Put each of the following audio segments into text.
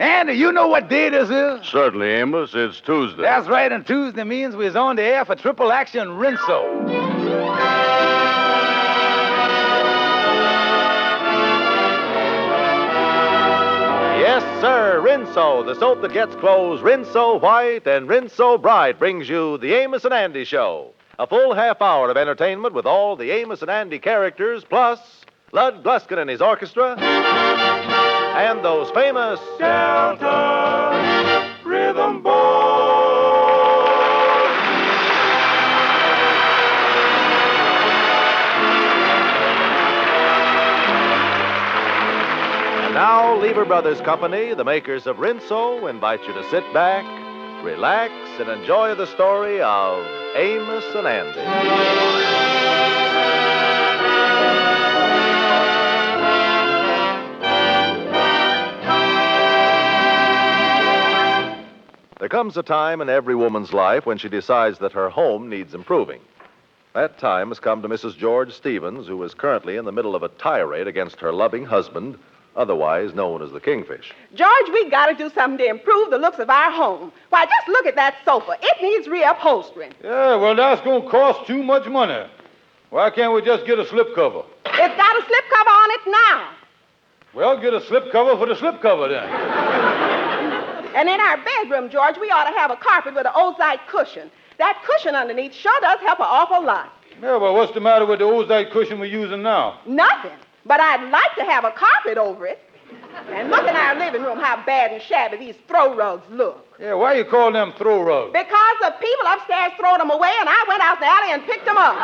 Andy, you know what day this is? Certainly, Amos. It's Tuesday. That's right, and Tuesday means we're on the air for Triple Action Rinso. Yes, sir, Rinso, the soap that gets clothes Rinso white and Rinso bright, brings you the Amos and Andy Show. A full half hour of entertainment with all the Amos and Andy characters, plus Lud Gluskin and his orchestra, and those famous Delta Rhythm Boys. And now, Lever Brothers Company, the makers of Rinso, invite you to sit back, relax, and enjoy the story of Amos and Andy. There comes a time in every woman's life when she decides that her home needs improving. That time has come to Mrs. George Stevens, who is currently in the middle of a tirade against her loving husband, otherwise known as the Kingfish. George, we got to do something to improve the looks of our home. Why, just look at that sofa. It needs reupholstering. Yeah, well, that's going to cost too much money. Why can't we just get a slipcover? It's got a slipcover on it now. Well, get a slipcover for the slipcover, then. And in our bedroom, George, we ought to have a carpet with an ozite cushion. That cushion underneath sure does help an awful lot. Yeah, well, what's the matter with the ozite cushion we're using now? Nothing. But I'd like to have a carpet over it. And look in our living room how bad and shabby these throw rugs look. Yeah, why you call them throw rugs? Because the people upstairs throw them away, and I went out in the alley and picked them up.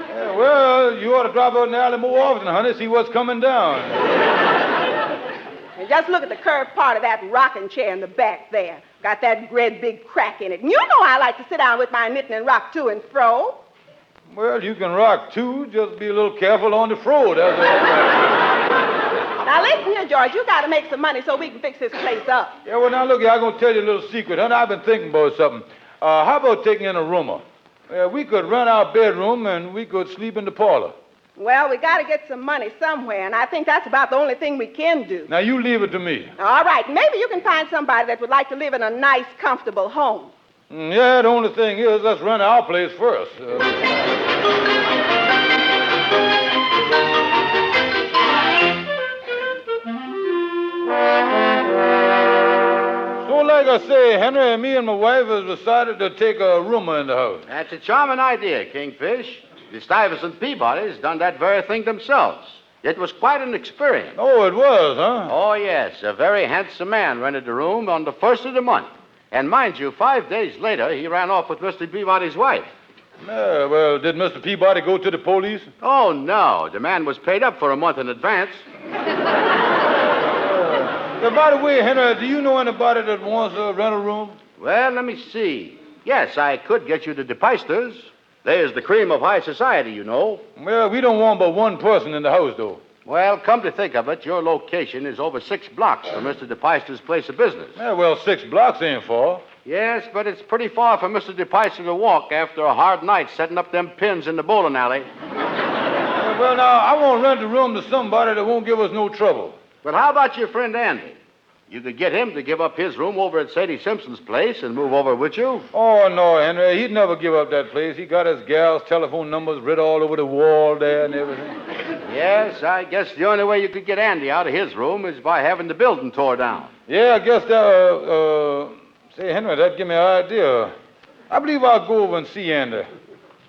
Yeah, well, you ought to drop out in the alley more often, honey, see what's coming down. And just look at the curved part of that rocking chair in the back there. Got that great big crack in it. And you know I like to sit down with my knitting and rock to and fro. Well, you can rock, too. Just be a little careful on the fro, that's all. Now, listen here, George. You got to make some money so we can fix this place up. Yeah, well, now, look here. I'm going to tell you a little secret, honey. I've been thinking about something. How about taking in a roomer? We could rent our bedroom, and we could sleep in the parlor. Well, we got to get some money somewhere, and I think that's about the only thing we can do. Now, you leave it to me. All right. Maybe you can find somebody that would like to live in a nice, comfortable home. Yeah, the only thing is, let's rent our place first. So, like I say, Henry, me and my wife have decided to take a roomer in the house. That's a charming idea, Kingfish. The Stuyvesant Peabodys done that very thing themselves. It was quite an experience. Oh, it was, huh? Oh, yes. A very handsome man rented the room on the first of the month. And mind you, 5 days later, he ran off with Mr. Peabody's wife. Yeah, well, did Mr. Peabody go to the police? Oh, no. The man was paid up for a month in advance. By the way, Henry, do you know anybody that wants to rent a room? Well, let me see. Yes, I could get you the DePeisters. There's the cream of high society, you know. Well, we don't want but one person in the house, though. Well, come to think of it, your location is over 6 blocks from Mr. DePeister's place of business. Yeah, well, 6 blocks ain't far. Yes, but it's pretty far for Mr. DePeister to walk after a hard night setting up them pins in the bowling alley. Yeah, well, now, I won't rent the room to somebody that won't give us no trouble. But how about your friend Andy? You could get him to give up his room over at Sadie Simpson's place and move over with you. Oh, no, Henry. He'd never give up that place. He got his gal's telephone numbers writ all over the wall there and everything. Yes, I guess the only way you could get Andy out of his room is by having the building tore down. Yeah, I guess that, say, Henry, that give me an idea. I believe I'll go over and see Andy.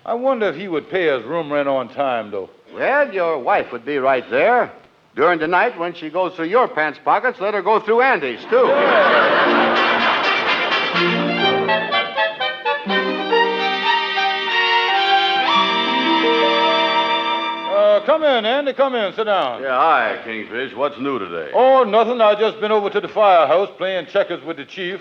I wonder if he would pay his room rent on time, though. Well, your wife would be right there. During the night, when she goes through your pants pockets, let her go through Andy's, too. Come in, Andy. Come in. Sit down. Yeah, hi, Kingfish. What's new today? Oh, nothing. I just been over to the firehouse playing checkers with the chief.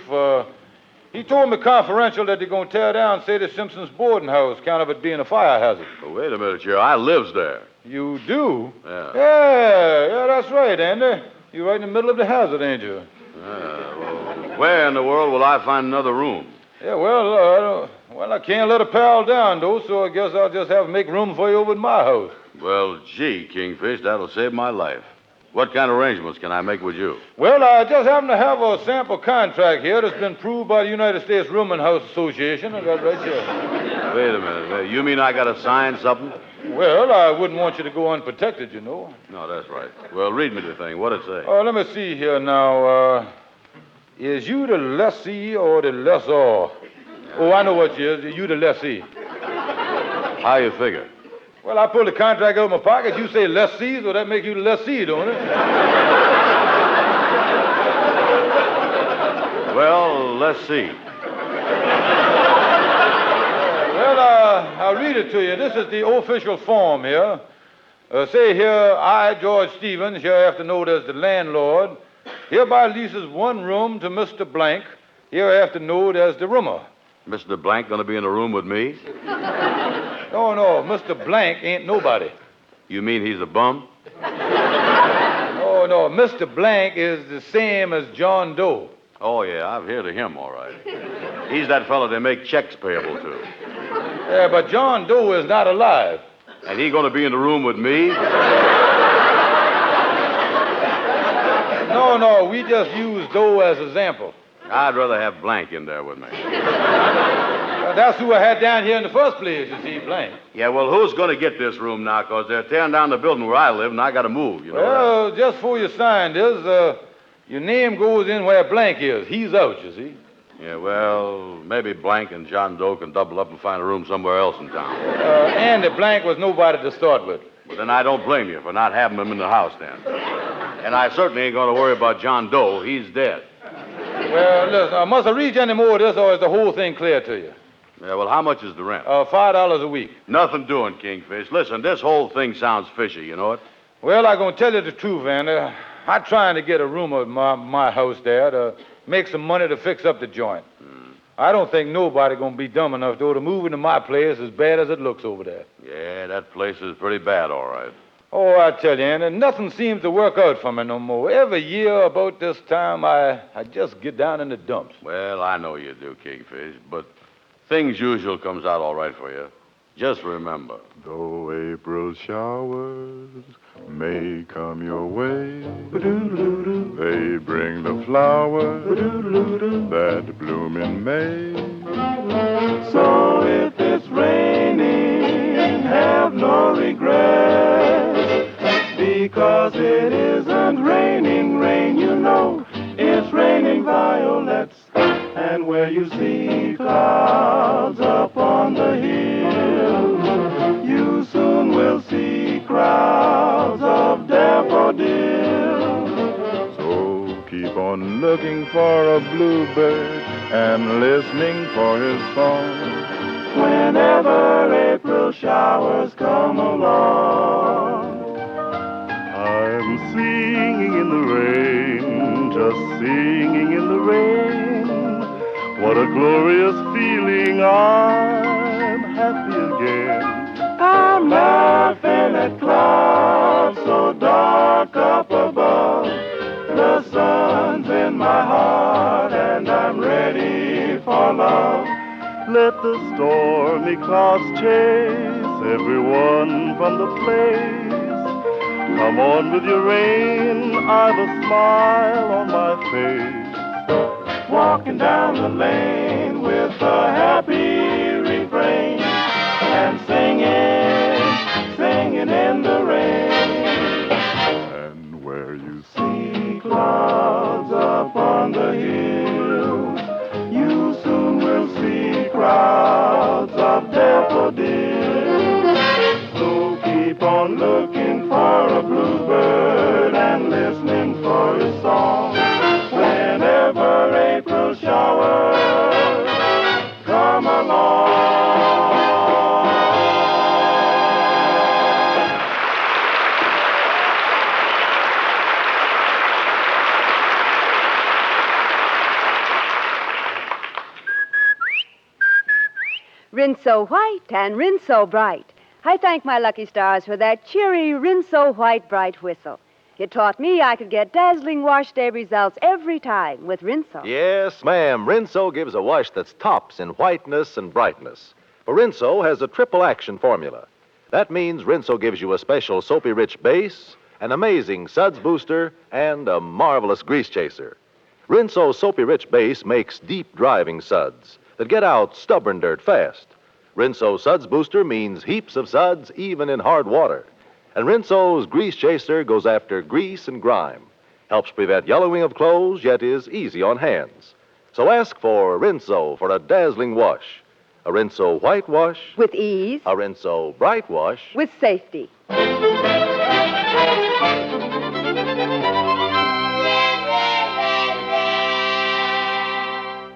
He told me confidential that they're going to tear down Sadie Simpson's boarding house, count of it being a fire hazard. Oh, wait a minute, here. I lives there. You do? Yeah. Yeah, that's right, Andy. You're right in the middle of the hazard, ain't you? Well, where in the world will I find another room? Yeah, well, I can't let a pal down, though, so I guess I'll just have to make room for you over at my house. Well, gee, Kingfish, that'll save my life. What kind of arrangements can I make with you? Well, I just happen to have a sample contract here that's been approved by the United States Rooming House Association. I got it right here. Wait a minute. You mean I got to sign something? Well, I wouldn't want you to go unprotected, you know. No, that's right. Well, read me the thing. What'd it say? Let me see here now. Is you the lessee or the lessor? Oh, I know what you is. You the lessee. How you figure? Well, I pull the contract out of my pocket. You say lessee, so that makes you the lessee, don't it? Well, let's see. Well, I'll read it to you. This is the official form here. Say here, I, George Stevens, hereafter known as the landlord, hereby leases one room to Mr. Blank, hereafter known as the roomer. Mr. Blank going to be in a room with me? No, Mr. Blank ain't nobody. You mean he's a bum? No, Mr. Blank is the same as John Doe. Oh, yeah, I've heard of him, all right. He's that fellow they make checks payable to. Yeah, but John Doe is not alive. And he going to be in the room with me? No, we just use Doe as an example. I'd rather have Blank in there with me. That's who I had down here in the first place, you see, Blank. Yeah, well, who's going to get this room now? Because they're tearing down the building where I live, and I got to move, you know. Well, just before you sign this, your name goes in where Blank is. He's out, you see. Yeah, well, maybe Blank and John Doe can double up and find a room somewhere else in town. Andy Blank was nobody to start with. But then I don't blame you for not having him in the house then. And I certainly ain't going to worry about John Doe. He's dead. Well, listen, must I read you any more of this, or is the whole thing clear to you? Yeah, well, how much is the rent? $5 a week. Nothing doing, Kingfish. Listen, this whole thing sounds fishy, you know it? Well, I'm going to tell you the truth, Andy. I'm trying to get a room at my house there to make some money to fix up the joint. I don't think nobody going to be dumb enough, though, to move into my place as bad as it looks over there. Yeah, that place is pretty bad, all right. Oh, I tell you, Andy, nothing seems to work out for me no more. Every year about this time, I just get down in the dumps. Well, I know you do, Kingfish, but things usual comes out all right for you. Just remember. Though April showers may come your way, they bring the flowers that bloom in May. So if it's raining, have no regrets, because it isn't raining rain, you know. It's raining violets, and where you see clouds up on the hill, you soon will see crowds of daffodils. So keep on looking for a bluebird and listening for his song whenever April showers come along. I'm singing in the rain, just singing in the rain. What a glorious feeling, I'm happy again. I'm laughing at clouds so dark up above. The sun's in my heart and I'm ready for love. Let the stormy clouds chase everyone from the place. Come on with your rain, I've a smile on my face. Walking down the lane with a happy refrain and singing in the rain. And where you see clouds up on the hill, you soon will see crowds of daffodils. So keep on looking for a bluebird and listening for his song whenever April showers come along. Rinse so white and rinse so bright. I thank my lucky stars for that cheery rinse so white bright whistle. It taught me I could get dazzling wash day results every time with Rinso. Yes, ma'am. Rinso gives a wash that's tops in whiteness and brightness. For Rinso has a triple action formula. That means Rinso gives you a special soapy rich base, an amazing suds booster, and a marvelous grease chaser. Rinso's soapy rich base makes deep driving suds that get out stubborn dirt fast. Rinso suds booster means heaps of suds even in hard water. And Rinso's grease chaser goes after grease and grime. Helps prevent yellowing of clothes, yet is easy on hands. So ask for Rinso for a dazzling wash. A Rinso white wash. With ease. A Rinso bright wash. With safety.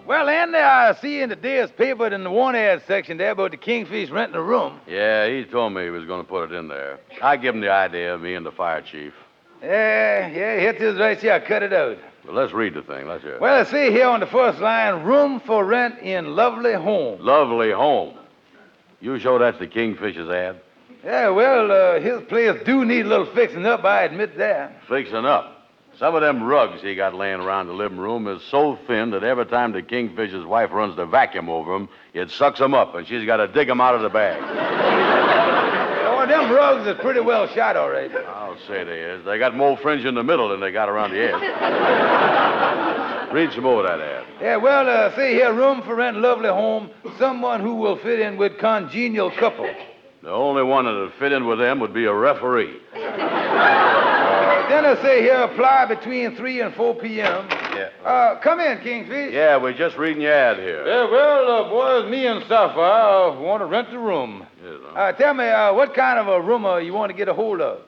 Well, Andy, I see in today's paper in the want ad section there about the Kingfish renting a room. Yeah, he told me he was going to put it in there. I give him the idea, me and the fire chief. Yeah, it is right here. I cut it out. Well, let's read the thing. Let's hear it. Well, I see here on the first line, room for rent in lovely home. Lovely home. You sure that's the Kingfish's ad? Yeah, well, his place do need a little fixing up, I admit that. Fixing up. Some of them rugs he got laying around the living room is so thin that every time the Kingfish's wife runs the vacuum over them, it sucks them up, and she's got to dig them out of the bag. Oh, them rugs is pretty well shot, all right. I'll say they is. They got more fringe in the middle than they got around the edge. Read some more of that ad. Yeah, well, see here, room for rent, lovely home, someone who will fit in with congenial couple. The only one that would fit in with them would be a referee. Then I say here, apply between 3 and 4 p.m. Yeah. Come in, Kingfish. Yeah, we're just reading your ad here. Yeah, well, boys, me and Sapphire want to rent the room. Yes, huh? Tell me, what kind of a room you want to get a hold of?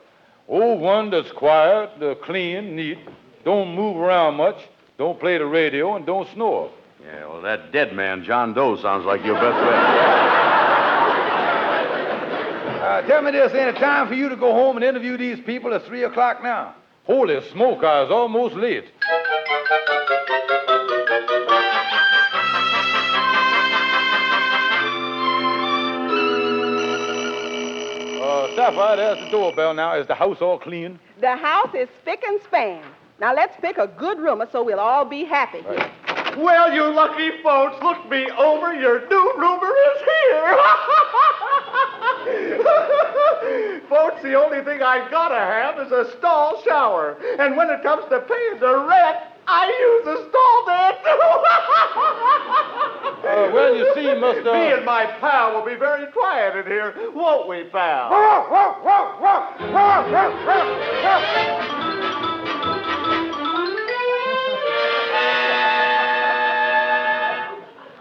Oh, one that's quiet, clean, neat, don't move around much, don't play the radio, and don't snore. Yeah, well, that dead man, John Doe, sounds like your best bet. Tell me this, ain't it time for you to go home and interview these people at 3 o'clock now? Holy smoke, I was almost late. Sapphire, there's the doorbell now. Is the house all clean? The house is spick and span. Now let's pick a good roomer so we'll all be happy here. Well, you lucky folks, look me over. Your new roomer is here. Folks, the only thing I gotta have is a stall shower. And when it comes to paying the rent, I use a stall there, too. Well, you see, Mr. Me and my pal will be very quiet in here, won't we, pal?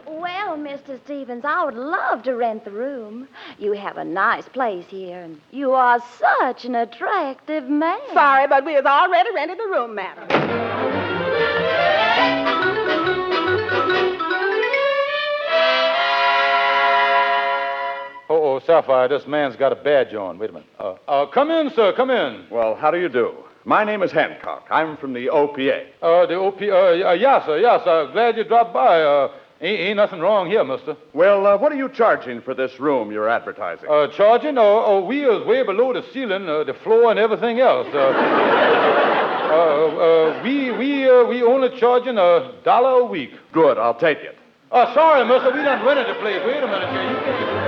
Well, Mr. Stevens, I would love to rent the room. You have a nice place here, and you are such an attractive man. Sorry, but we have already rented the room, madam. Oh, Sapphire, this man's got a badge on. Wait a minute. Come in, sir, come in. Well, how do you do? My name is Hancock. I'm from the OPA. The OP, yes, sir. Glad you dropped by. Ain't nothing wrong here, mister. Well, what are you charging for this room you're advertising? Charging? We is way below the ceiling, the floor, and everything else. We only charging $1 a week. Good, I'll take it. Sorry, mister, we done rented the place. Wait a minute here. You can't...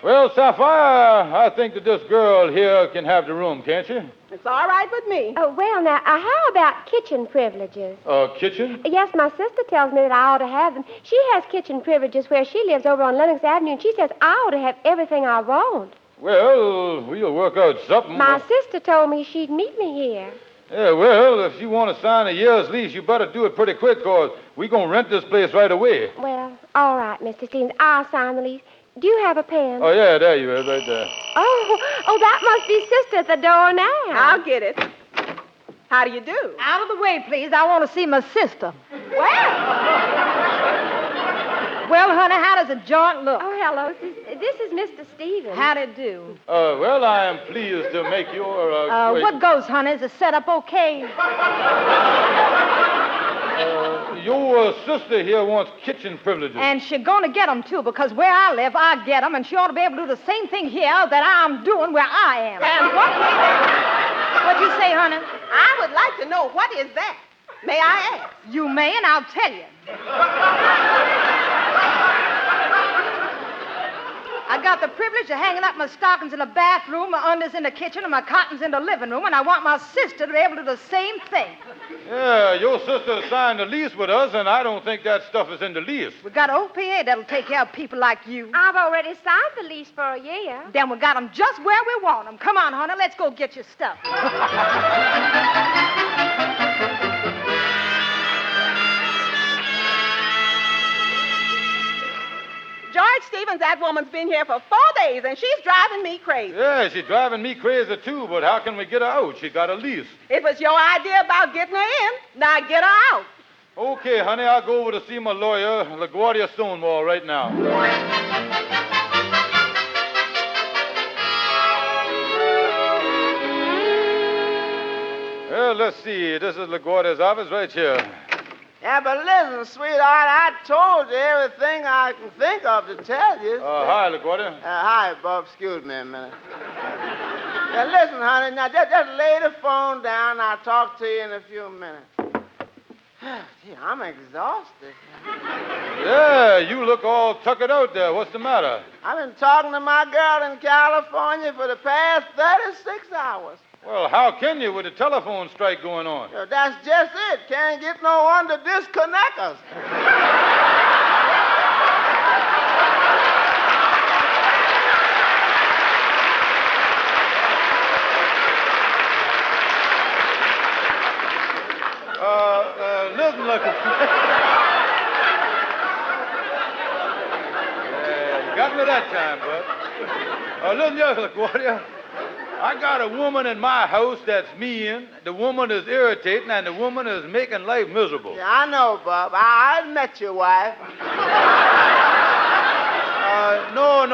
Well, Sapphire, I think that this girl here can have the room, can't she? It's all right with me. Oh, well, now, how about kitchen privileges? Kitchen? Yes, my sister tells me that I ought to have them. She has kitchen privileges where she lives over on Lenox Avenue, and she says I ought to have everything I want. Well, we'll work out something. My sister told me she'd meet me here. Yeah, well, if you want to sign a year's lease, you better do it pretty quick, because we're going to rent this place right away. Well, all right, Mr. Stevens, I'll sign the lease. Do you have a pen? Oh, yeah, there you is, right there. Oh, that must be Sister at the door now. I'll get it. How do you do? Out of the way, please. I want to see my sister. Well, honey, how does the joint look? Oh, hello. This is Mr. Stevens. How'd it do? Well, I am pleased to make your... What goes, honey? Is the setup okay? Your sister here wants kitchen privileges. And she's going to get them, too, because where I live, I get them, and she ought to be able to do the same thing here that I'm doing where I am. And what? What'd you say, honey? I would like to know what is that. May I ask? You may, and I'll tell you. got the privilege of hanging up my stockings in the bathroom, my unders in the kitchen, and my cottons in the living room, and I want my sister to be able to do the same thing. Yeah, your sister signed a lease with us, and I don't think that stuff is in the lease. We got OPA that'll take care of people like you. I've already signed the lease for a year. Then we got them just where we want them. Come on, honey, let's go get your stuff. George Stevens, that woman's been here for 4 days, and she's driving me crazy. Yeah, she's driving me crazy, too, but how can we get her out? She got a lease. It was your idea about getting her in. Now get her out. Okay, honey, I'll go over to see my lawyer, LaGuardia Stonewall, right now. Well, let's see. This is LaGuardia's office right here. Yeah, but listen, sweetheart, I told you everything I can think of to tell you. Hi, LaGuardia. Hi, Bob. Excuse me a minute. Now, listen, honey, now just lay the phone down. I'll talk to you in a few minutes. Gee, I'm exhausted. Yeah, you look all tuckered out there. What's the matter? I've been talking to my girl in California for the past 36 hours. Well, how can you with the telephone strike going on? That's just it. Can't get no one to disconnect us. Listen, look. Yeah, you got me that time, bud. Listen, LaGuardia. I got a woman in my house that's mean, the woman is irritating, and the woman is making life miserable. Yeah, I know, Bob. I met your wife. No.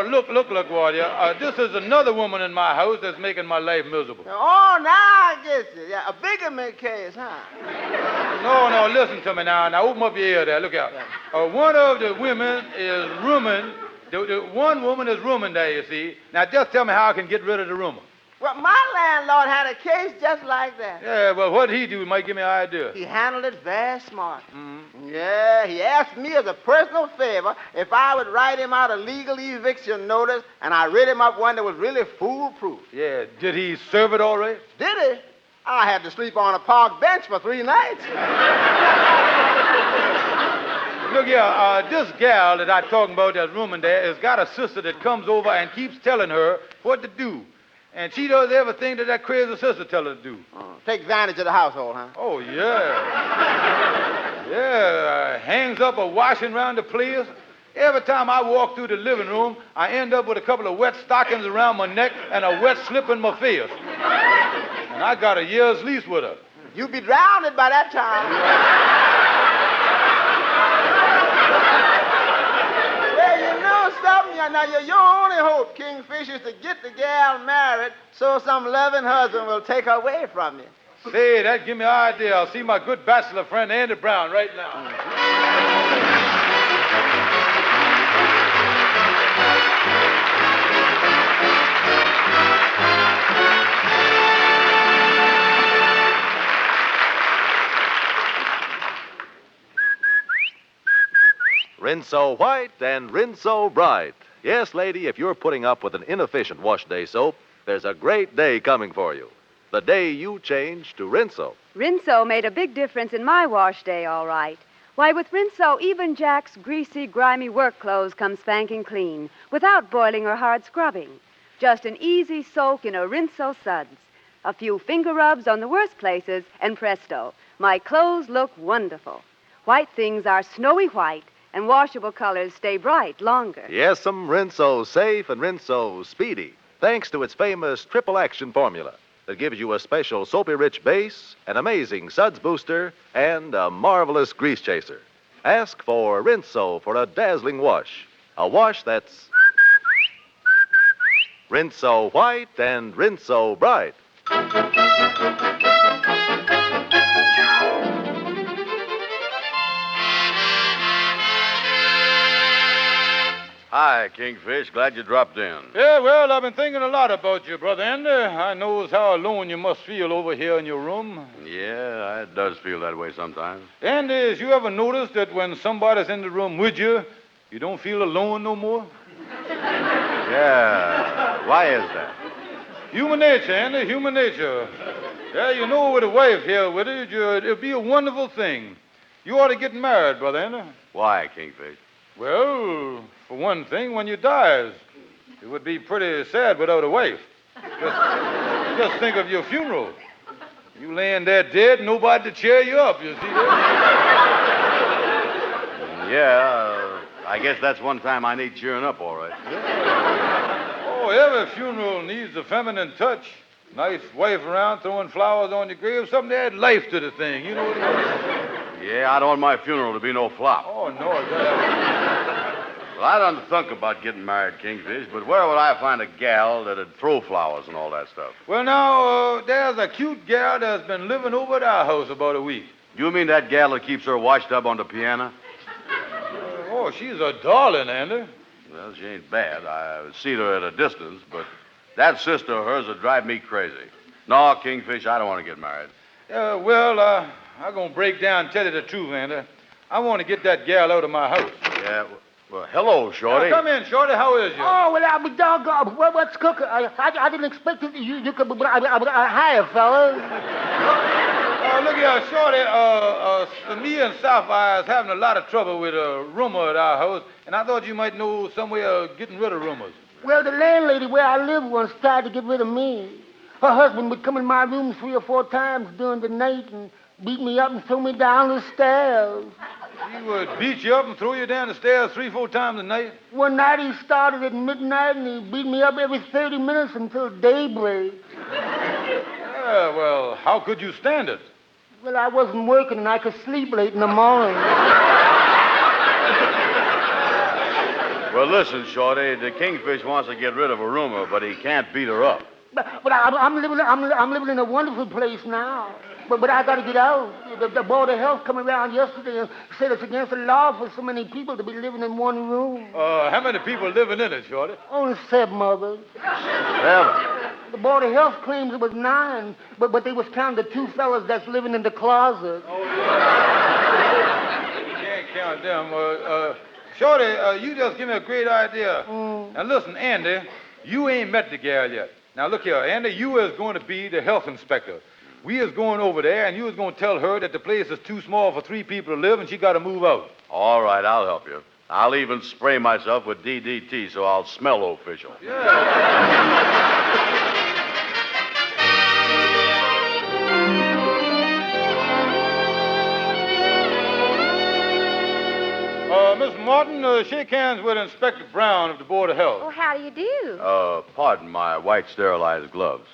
Look, LaGuardia. This is another woman in my house that's making my life miserable. Oh, now I get you. Yeah, a bigamy case, huh? No, listen to me now. Now, open up your ear there. Look out. One of the women is rooming. The one woman is rooming there, you see. Now, just tell me how I can get rid of the roomer. Well, my landlord had a case just like that. Yeah, well, what'd he do? Might give me an idea. He handled it very smart. Mm-hmm. Yeah, he asked me as a personal favor if I would write him out a legal eviction notice, and I read him up one that was really foolproof. Yeah, did he serve it all right? Did he? I had to sleep on a park bench for 3 nights. Look here, this gal that I'm talking about that's rooming there has got a sister that comes over and keeps telling her what to do. And she does everything that crazy sister tells her to do. Take advantage of the household, huh? Oh, yeah. Yeah, hangs up a washing around the place. Every time I walk through the living room, I end up with a couple of wet stockings around my neck and a wet slip in my face. And I got a year's lease with her. You'd be drowned by that time. Well, you know something? Now, your only hope, Kingfish, is to get the gal married so some loving husband will take her away from you. Say, that give me an idea. I'll see my good bachelor friend, Andy Brown, right now. Rinso White and Rinso Bright. Yes, lady, if you're putting up with an inefficient wash day soap, there's a great day coming for you. The day you change to Rinso. Rinso made a big difference in my wash day, all right. Why, with Rinso, even Jack's greasy, grimy work clothes come spanking clean, without boiling or hard scrubbing. Just an easy soak in a Rinso suds. A few finger rubs on the worst places, and presto, my clothes look wonderful. White things are snowy white, and washable colors stay bright longer. Yes, Rinso safe and Rinso speedy, thanks to its famous triple action formula that gives you a special soapy-rich base, an amazing suds booster, and a marvelous grease chaser. Ask for Rinso for a dazzling wash. A wash that's Rinso White and Rinso Bright. Hi, Kingfish. Glad you dropped in. Yeah, well, I've been thinking a lot about you, Brother Andy. I knows how alone you must feel over here in your room. Yeah, it does feel that way sometimes. Andy, has you ever noticed that when somebody's in the room with you, you don't feel alone no more? Yeah. Why is that? Human nature, Andy, human nature. Yeah, you know, with a wife here with you, it'll be a wonderful thing. You ought to get married, Brother Andy. Why, Kingfish? Well, for one thing, when you dies, it would be pretty sad without a wife. Just think of your funeral. You laying there dead, nobody to cheer you up, you see that? Yeah, I guess that's one time I need cheering up, all right. Oh, every funeral needs a feminine touch. Nice wife around throwing flowers on your grave, something to add life to the thing, you know what I mean? Yeah, I don't want my funeral to be no flop. Oh, no, that... Well, I don't think about getting married, Kingfish, but where would I find a gal that'd throw flowers and all that stuff? Well, now, there's a cute gal that's been living over at our house about a week. You mean that gal that keeps her washed up on the piano? Oh, she's a darling, Andy. Well, she ain't bad. I've seen her at a distance, but that sister of hers would drive me crazy. No, Kingfish, I don't want to get married. I'm going to break down and tell you the truth, Andy. I want to get that gal out of my house. Yeah, well, hello, Shorty. Come in, Shorty. How is you? Oh, well, I'm a doggone. What's cooking? I didn't expect it. You could. Hi, fellas. Look here, Shorty. Me and Sapphire is having a lot of trouble with a rumor at our house, and I thought you might know some way of getting rid of rumors. Well, the landlady where I live once tried to get rid of me. Her husband would come in my room 3 or 4 times during the night and beat me up and throw me down the stairs. He would beat you up and throw you down the stairs 3 or 4 times a night? One night he started at midnight and he beat me up every 30 minutes until daybreak. Yeah, well, how could you stand it? Well, I wasn't working and I could sleep late in the morning. Well, listen, Shorty, the Kingfish wants to get rid of a rumor, but he can't beat her up. But I'm living in a wonderful place now. But I got to get out. The Board of Health come around yesterday and said it's against the law for so many people to be living in one room. How many people living in it, Shorty? Only 7 others. 7? The Board of Health claims it was 9, but they was counting the 2 fellas that's living in the closet. Oh, yeah. You can't count them. Shorty, you just give me a great idea. Now, listen, Andy, you ain't met the gal yet. Now, look here, Andy, you is going to be the health inspector. We is going over there, and you is going to tell her that the place is too small for 3 people to live, and she got to move out. All right, I'll help you. I'll even spray myself with DDT so I'll smell official. Miss Martin, shake hands with Inspector Brown of the Board of Health. Oh, how do you do? Pardon my white sterilized gloves.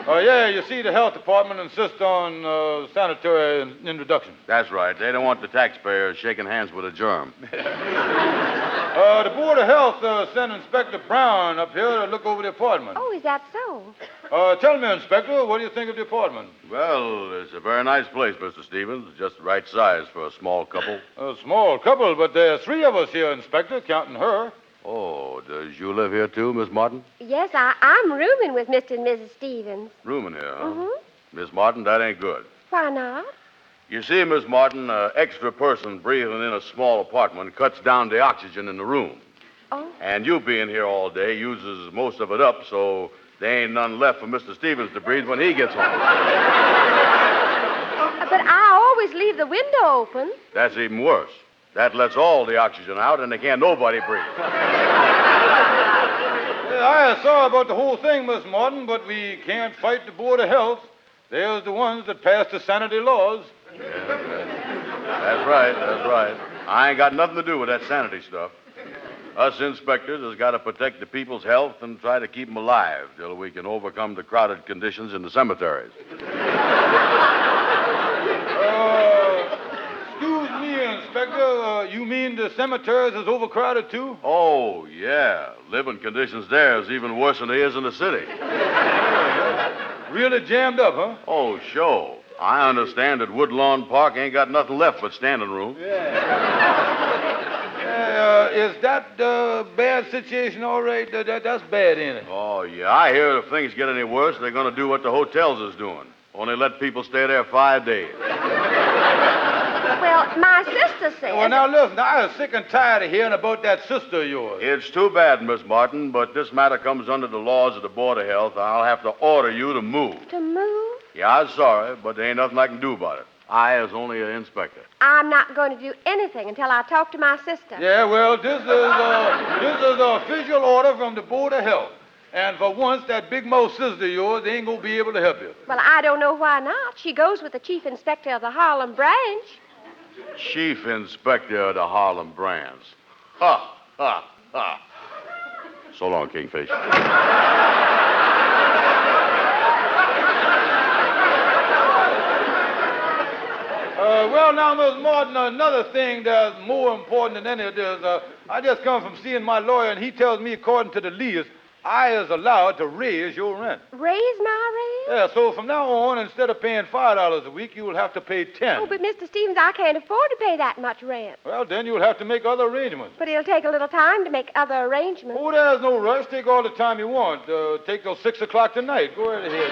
Yeah, you see, the health department insists on sanitary introduction. That's right. They don't want the taxpayers shaking hands with a germ. The Board of Health sent Inspector Brown up here to look over the apartment. Oh, is that so? Tell me, Inspector, what do you think of the apartment? Well, it's a very nice place, Mr. Stevens. Just the right size for a small couple. A small couple, but there are 3 of us here, Inspector, counting her. Oh, does you live here too, Miss Martin? Yes, I'm rooming with Mr. and Mrs. Stevens. Rooming here, huh? Mm-hmm. Miss Martin, that ain't good. Why not? You see, Miss Martin, an extra person breathing in a small apartment cuts down the oxygen in the room. Oh. And you being here all day uses most of it up, so there ain't none left for Mr. Stevens to breathe when he gets home. But I always leave the window open. That's even worse. That lets all the oxygen out, and they can't nobody breathe. I am sorry about the whole thing, Miss Martin, but we can't fight the Board of Health. They're the ones that pass the sanity laws. That's right. I ain't got nothing to do with that sanity stuff. Us inspectors has got to protect the people's health and try to keep them alive till we can overcome the crowded conditions in the cemeteries. Excuse me, Inspector. You mean the cemeteries is overcrowded, too? Oh, yeah. Living conditions there is even worse than they is in the city. Really jammed up, huh? Oh, sure. I understand that Woodlawn Park ain't got nothing left but standing room. Is that bad situation all right? That's bad, ain't it? Oh, yeah. I hear if things get any worse, they're going to do what the hotels is doing. Only let people stay there 5 days. Well, my sister says... Well, now, listen, I am sick and tired of hearing about that sister of yours. It's too bad, Miss Martin, but this matter comes under the laws of the Board of Health. I'll have to order you to move. To move? Yeah, I'm sorry, but there ain't nothing I can do about it. I is only an inspector. I'm not going to do anything until I talk to my sister. Yeah, well, this is an official order from the Board of Health. And for once, that big mouth sister of yours ain't going to be able to help you. Well, I don't know why not. She goes with the chief inspector of the Harlem branch. Chief Inspector of the Harlem branch. Ha, ha, ha. So long, Kingfish. Well, now, Miss Martin, another thing that's more important than any of this, I just come from seeing my lawyer, and he tells me, according to the lease, I is allowed to raise your rent. Raise my rent? Yeah, so from now on, instead of paying $5 a week, you will have to pay $10. Oh, but Mr. Stevens, I can't afford to pay that much rent. Well, then you'll have to make other arrangements. But it'll take a little time to make other arrangements. Oh, there's no rush. Take all the time you want. Take till 6 o'clock tonight. Go right ahead.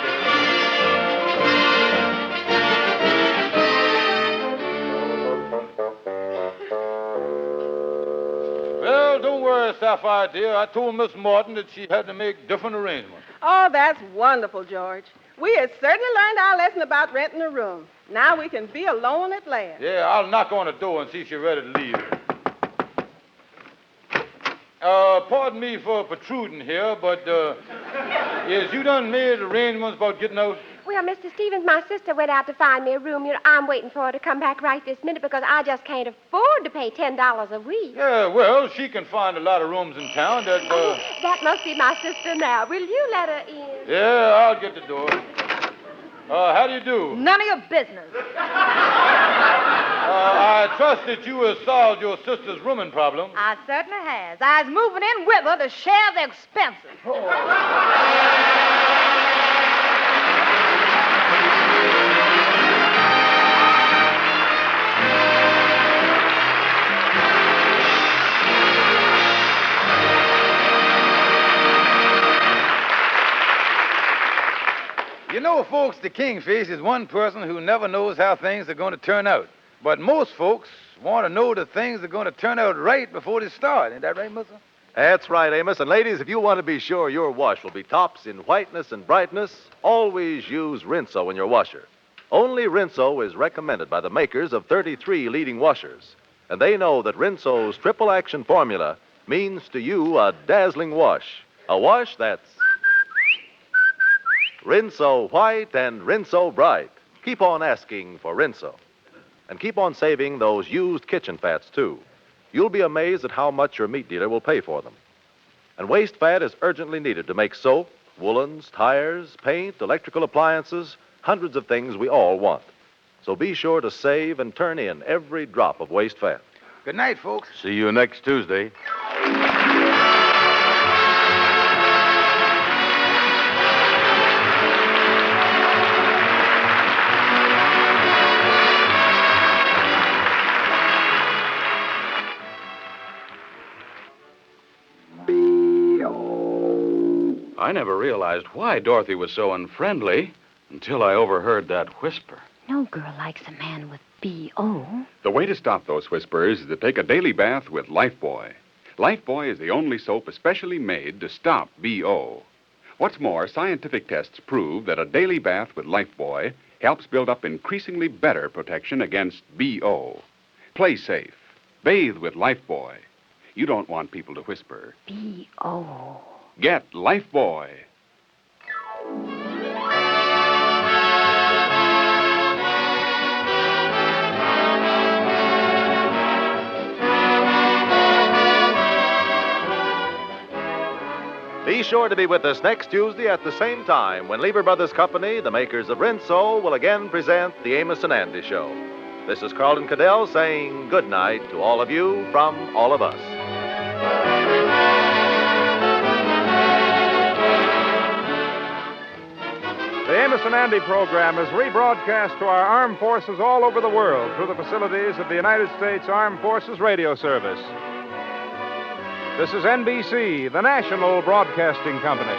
Well, don't worry, Sapphire, dear. I told Miss Morton that she had to make different arrangements. Oh, that's wonderful, George. We have certainly learned our lesson about renting a room. Now we can be alone at last. Yeah, I'll knock on the door and see if she's ready to leave. Pardon me for protruding here, but is you done made arrangements about getting out? Well, Mr. Stevens, my sister went out to find me a room. You know, I'm waiting for her to come back right this minute because I just can't afford to pay $10 a week. Yeah, well, she can find a lot of rooms in town that... Oh, that must be my sister now. Will you let her in? Yeah, I'll get the door. How do you do? None of your business. I trust that you have solved your sister's rooming problem. I certainly has. I was moving in with her to share the expenses. You know, folks, the Kingfish is one person who never knows how things are going to turn out. But most folks want to know that things are going to turn out right before they start. Ain't that right, mister? That's right, Amos. And ladies, if you want to be sure your wash will be tops in whiteness and brightness, always use Rinso in your washer. Only Rinso is recommended by the makers of 33 leading washers. And they know that Rinso's triple action formula means to you a dazzling wash. A wash that's Rinso white and Rinso bright. Keep on asking for Rinso. And keep on saving those used kitchen fats, too. You'll be amazed at how much your meat dealer will pay for them. And waste fat is urgently needed to make soap, woolens, tires, paint, electrical appliances, hundreds of things we all want. So be sure to save and turn in every drop of waste fat. Good night, folks. See you next Tuesday. I never realized why Dorothy was so unfriendly until I overheard that whisper. No girl likes a man with B.O. The way to stop those whispers is to take a daily bath with Lifebuoy. Lifebuoy is the only soap especially made to stop B.O. What's more, scientific tests prove that a daily bath with Lifebuoy helps build up increasingly better protection against B.O. Play safe. Bathe with Lifebuoy. You don't want people to whisper. B.O. Get Lifebuoy. Be sure to be with us next Tuesday at the same time when Lever Brothers Company, the makers of Rinso, will again present the Amos and Andy Show. This is Carlton Cadell saying good night to all of you from all of us. The Amos and Andy program is rebroadcast to our armed forces all over the world through the facilities of the United States Armed Forces Radio Service. This is NBC, the national broadcasting company.